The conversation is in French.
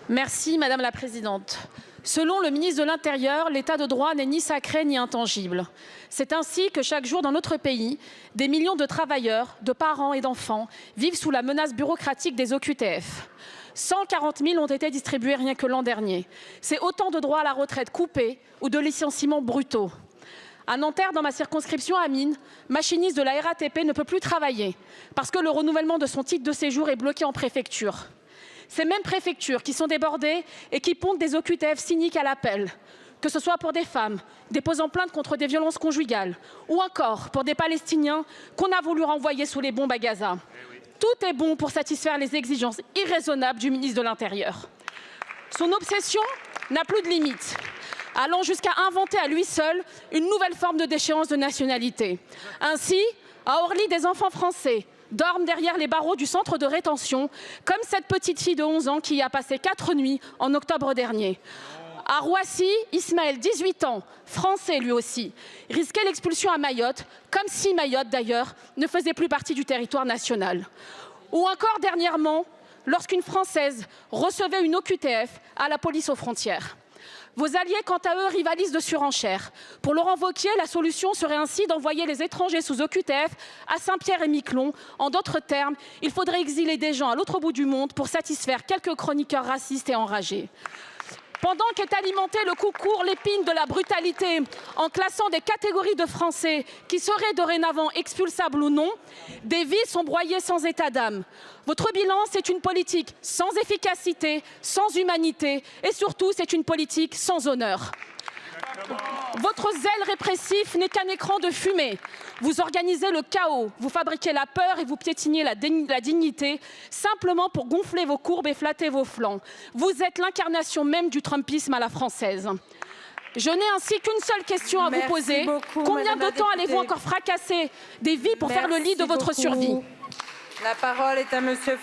Merci Madame la Présidente. Selon le ministre de l'Intérieur, l'état de droit n'est ni sacré ni intangible. C'est ainsi que chaque jour dans notre pays, des millions de travailleurs, de parents et d'enfants vivent sous la menace bureaucratique des OQTF. 140 000 ont été distribués rien que l'an dernier. C'est autant de droits à la retraite coupés ou de licenciements brutaux. À Nanterre, dans ma circonscription, Amine, machiniste de la RATP, ne peut plus travailler parce que le renouvellement de son titre de séjour est bloqué en préfecture. Ces mêmes préfectures qui sont débordées et qui pondent des OQTF cyniques à l'appel, que ce soit pour des femmes déposant plainte contre des violences conjugales ou encore pour des Palestiniens qu'on a voulu renvoyer sous les bombes à Gaza. Tout est bon pour satisfaire les exigences irraisonnables du ministre de l'Intérieur. Son obsession n'a plus de limite, allant jusqu'à inventer à lui seul une nouvelle forme de déchéance de nationalité. Ainsi, à Orly, des enfants français dorment derrière les barreaux du centre de rétention, comme cette petite fille de 11 ans qui y a passé 4 nuits en octobre dernier. À Roissy, Ismaël, 18 ans, français lui aussi, risquait l'expulsion à Mayotte, comme si Mayotte d'ailleurs ne faisait plus partie du territoire national. Ou encore dernièrement, lorsqu'une Française recevait une OQTF à la police aux frontières. Vos alliés, quant à eux, rivalisent de surenchère. Pour Laurent Wauquiez, la solution serait ainsi d'envoyer les étrangers sous OQTF à Saint-Pierre-et-Miquelon. En d'autres termes, il faudrait exiler des gens à l'autre bout du monde pour satisfaire quelques chroniqueurs racistes et enragés. Pendant qu'est alimenté le concours l'épine de la brutalité en classant des catégories de Français qui seraient dorénavant expulsables ou non, des vies sont broyées sans état d'âme. Votre bilan, c'est une politique sans efficacité, sans humanité et surtout, c'est une politique sans honneur. Votre zèle répressif n'est qu'un écran de fumée. Vous organisez le chaos, vous fabriquez la peur et vous piétinez la dignité simplement pour gonfler vos courbes et flatter vos flancs. Vous êtes l'incarnation même du trumpisme à la française. Je n'ai ainsi qu'une seule question à vous poser. Combien de temps allez-vous encore fracasser des vies pour faire le lit de votre survie? La parole est à monsieur